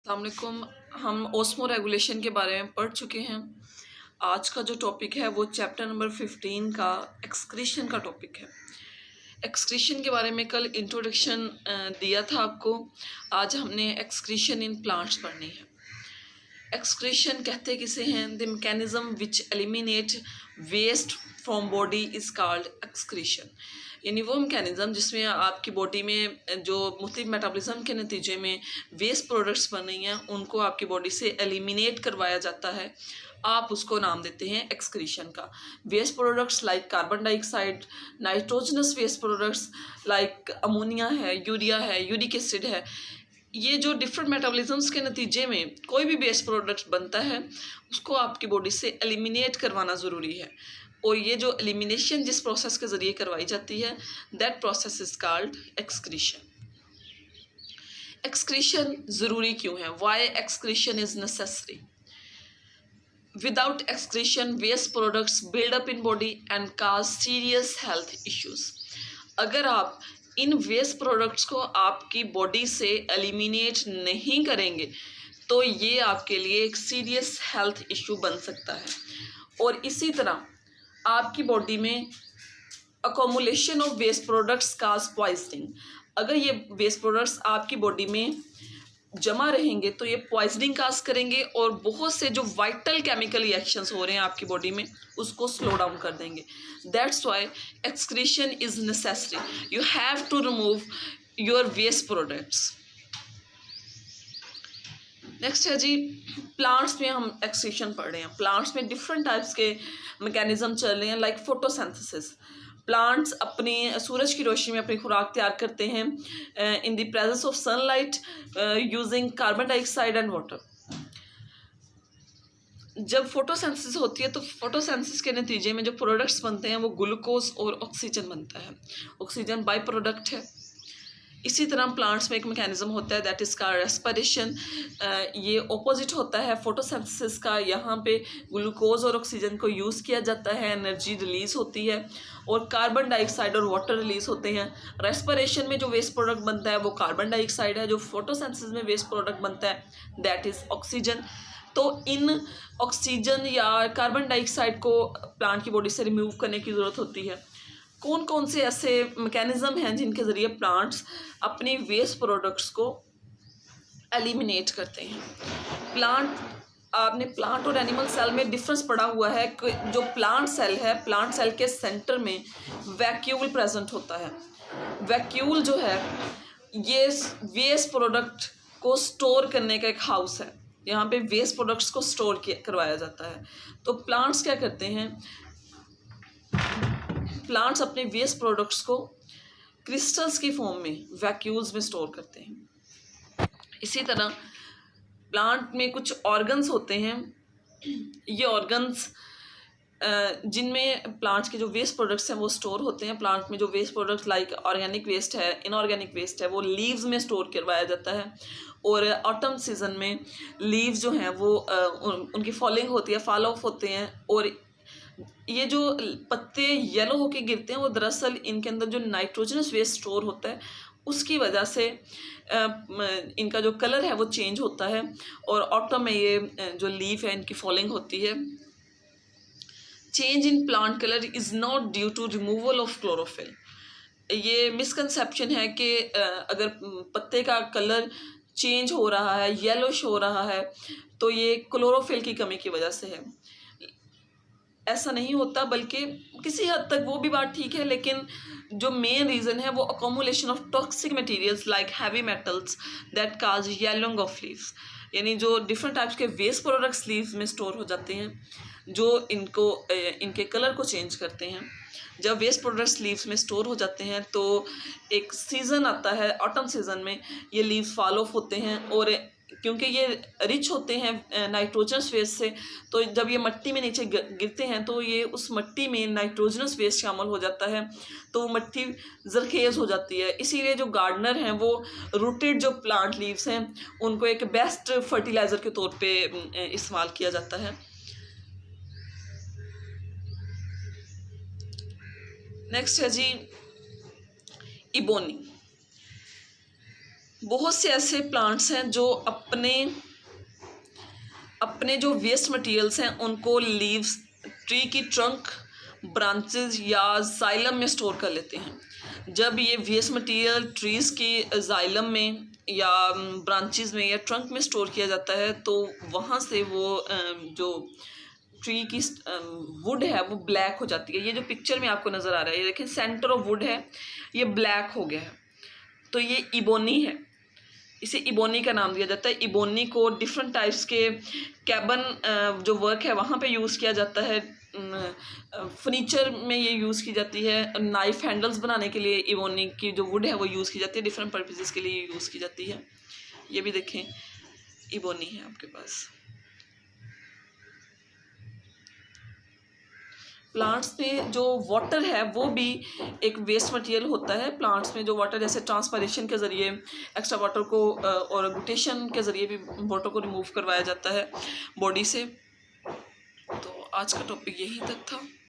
अस्सलामुअलैकुम। हम osmo regulation के बारे में पढ़ चुके हैं। आज का जो टॉपिक है वो चैप्टर नंबर 15 का एक्सक्रीशन का टॉपिक है। एक्सक्रीशन के बारे में कल इंट्रोडक्शन दिया था आपको। आज हमने एक्सक्रीशन इन प्लांट्स पढ़नी है। एक्सक्रीशन कहते किसे हैं? The mechanism which eliminate waste from body is called excretion. यानी वो मैकेनिज्म जिसमें आपकी बॉडी में जो मुख्तलिफ मेटाबॉलिज्म के नतीजे में वेस्ट प्रोडक्ट्स बन रही हैं उनको आपकी बॉडी से एलिमिनेट करवाया जाता है। आप उसको नाम देते हैं एक्सक्रीशन का। Waste products like carbon dioxide, nitrogenous waste products like ammonia है, यूरिया है, यूरिक एसिड है, ये जो डिफरेंट मेटाबॉलिज्म्स के नतीजे में कोई भी वेस्ट प्रोडक्ट बनता है उसको आपकी बॉडी से एलिमिनेट करवाना ज़रूरी है। और ये जो एलिमिनेशन जिस प्रोसेस के ज़रिए करवाई जाती है that process is called excretion. Excretion ज़रूरी क्यों है? Why excretion is necessary? Without excretion waste products build up in body and cause serious health issues. अगर आप इन वेस्ट प्रोडक्ट्स को आपकी बॉडी से एलिमिनेट नहीं करेंगे तो ये आपके लिए एक सीरियस हेल्थ इशू बन सकता है। और इसी तरह आपकी बॉडी में accumulation of waste products cause poisoning. अगर ये वेस्ट प्रोडक्ट्स आपकी बॉडी में जमा रहेंगे तो ये पॉइजनिंग काज करेंगे और बहुत से जो वाइटल केमिकल रिएक्शंस हो रहे हैं आपकी बॉडी में उसको स्लो डाउन कर देंगे। That's why excretion is necessary. You have to remove your waste products. Next है जी, प्लांट्स में हम एक्सक्रीशन पढ़ रहे हैं। प्लांट्स में डिफरेंट टाइप्स के मैकेनिज्म चल रहे हैं लाइक फोटोसिंथेसिस। प्लांट्स अपनी सूरज की रोशनी में अपनी खुराक तैयार करते हैं in the presence of sunlight using carbon dioxide and water. जब फोटोसिंथेसिस होती है तो फोटोसिंथेसिस के नतीजे में जो प्रोडक्ट्स बनते हैं वो ग्लूकोज और ऑक्सीजन बनता है। ऑक्सीजन बाई प्रोडक्ट है। इसी तरह प्लांट्स में एक मैकेनिज्म होता है दैट इज का रेस्पिरेशन। ये ऑपोजिट होता है फोटोसिंथेसिस का। यहाँ पे ग्लूकोज और ऑक्सीजन को यूज़ किया जाता है, एनर्जी रिलीज होती है और कार्बन डाइऑक्साइड और वाटर रिलीज होते हैं। रेस्पिरेशन में जो वेस्ट प्रोडक्ट बनता है वो कार्बन डाइऑक्साइड है। जो फोटोसिंथेसिस में वेस्ट प्रोडक्ट बनता है दैट इज ऑक्सीजन। तो इन ऑक्सीजन या कार्बन डाइऑक्साइड को प्लांट की बॉडी से रिमूव करने की ज़रूरत होती है। कौन कौन से ऐसे मैकेनिज्म हैं जिनके ज़रिए प्लांट्स अपनी वेस्ट प्रोडक्ट्स को एलिमिनेट करते हैं? आपने प्लांट और एनिमल सेल में डिफरेंस पड़ा हुआ है कि जो प्लांट सेल है, प्लांट सेल के सेंटर में वैक्यूल प्रेजेंट होता है। वैक्यूल जो है ये वेस्ट प्रोडक्ट को स्टोर करने का एक हाउस है। यहाँ पे वेस्ट प्रोडक्ट्स को स्टोर करवाया जाता है। तो प्लांट्स क्या करते हैं? प्लांट्स अपने वेस्ट प्रोडक्ट्स को क्रिस्टल्स की फॉर्म में वैक्यूल्स में स्टोर करते हैं। इसी तरह प्लांट में कुछ ऑर्गन्स होते हैं। ये ऑर्गन्स जिनमें प्लांट्स के जो वेस्ट प्रोडक्ट्स हैं वो स्टोर होते हैं। प्लांट में जो waste products like organic waste है, इनऑर्गेनिक वेस्ट है, वो लीव्स में स्टोर करवाया जाता है। और ऑटम सीजन में लीव्स जो हैं वो उनकी फॉलिंग होती है, फॉल ऑफ होते हैं और ये जो पत्ते येलो होके गिरते हैं वो दरअसल इनके अंदर जो नाइट्रोजनस वेस्ट स्टोर होता है उसकी वजह से इनका जो कलर है वो चेंज होता है। और ऑटम में ये जो लीफ है इनकी फॉलिंग होती है। Change in plant colour is not due to removal of chlorophyll. ये मिसकंसेप्शन है कि अगर पत्ते का कलर चेंज हो रहा है, येलोश हो रहा है, तो ये क्लोरोफिल की कमी की वजह से है। ऐसा नहीं होता, बल्कि किसी हद तक वो भी बात ठीक है, लेकिन जो मेन रीज़न है वो accumulation of toxic materials like heavy metals that cause yellowing of leaves. यानी जो डिफरेंट टाइप्स के वेस्ट प्रोडक्ट्स लीव्स में स्टोर हो जाते हैं जो इनके कलर को चेंज करते हैं। जब वेस्ट प्रोडक्ट्स लीव्स में स्टोर हो जाते हैं तो एक सीज़न आता है ऑटम सीज़न में, ये लीव्स फॉल ऑफ होते हैं और क्योंकि ये रिच होते हैं नाइट्रोजनस वेस्ट से, तो जब ये मिट्टी में नीचे गिरते हैं तो ये उस मिट्टी में नाइट्रोजनस वेस्ट शामिल हो जाता है तो वो मिट्टी जरखेज़ हो जाती है। इसीलिए जो गार्डनर हैं वो रूटेड जो प्लांट लीव्स हैं उनको एक बेस्ट फर्टिलाइज़र के तौर पे इस्तेमाल किया जाता है। नेक्स्ट है जी इबोनी। बहुत से ऐसे प्लांट्स हैं जो अपने अपने जो वेस्ट मटेरियल्स हैं उनको लीव्स, ट्री की ट्रंक, ब्रांचेस या जाइलम में स्टोर कर लेते हैं। जब ये वेस्ट मटेरियल ट्रीज़ की जाइलम में या ब्रांचेस में या ट्रंक में स्टोर किया जाता है तो वहाँ से वो जो ट्री की वुड है वो ब्लैक हो जाती है। ये जो पिक्चर में आपको नज़र आ रहा है, ये देखें सेंटर ऑफ वुड है, ये ब्लैक हो गया है, तो ये इबोनी है। इसे इबोनी का नाम दिया जाता है। इबोनी को डिफरेंट टाइप्स के कैबन जो वर्क है वहाँ पे यूज़ किया जाता है। फर्नीचर में ये यूज़ की जाती है। नाइफ हैंडल्स बनाने के लिए इबोनी की जो वुड है वो यूज़ की जाती है। डिफरेंट पर्पसेस के लिए यूज़ की जाती है। ये भी देखें इबोनी है आपके पास। प्लांट्स में जो वाटर है वो भी एक वेस्ट मटेरियल होता है। प्लांट्स में जो वाटर, जैसे ट्रांसपायरेशन के ज़रिए एक्स्ट्रा वाटर को और गुटेशन के ज़रिए भी वाटर को रिमूव करवाया जाता है बॉडी से। तो आज का टॉपिक यही तक था।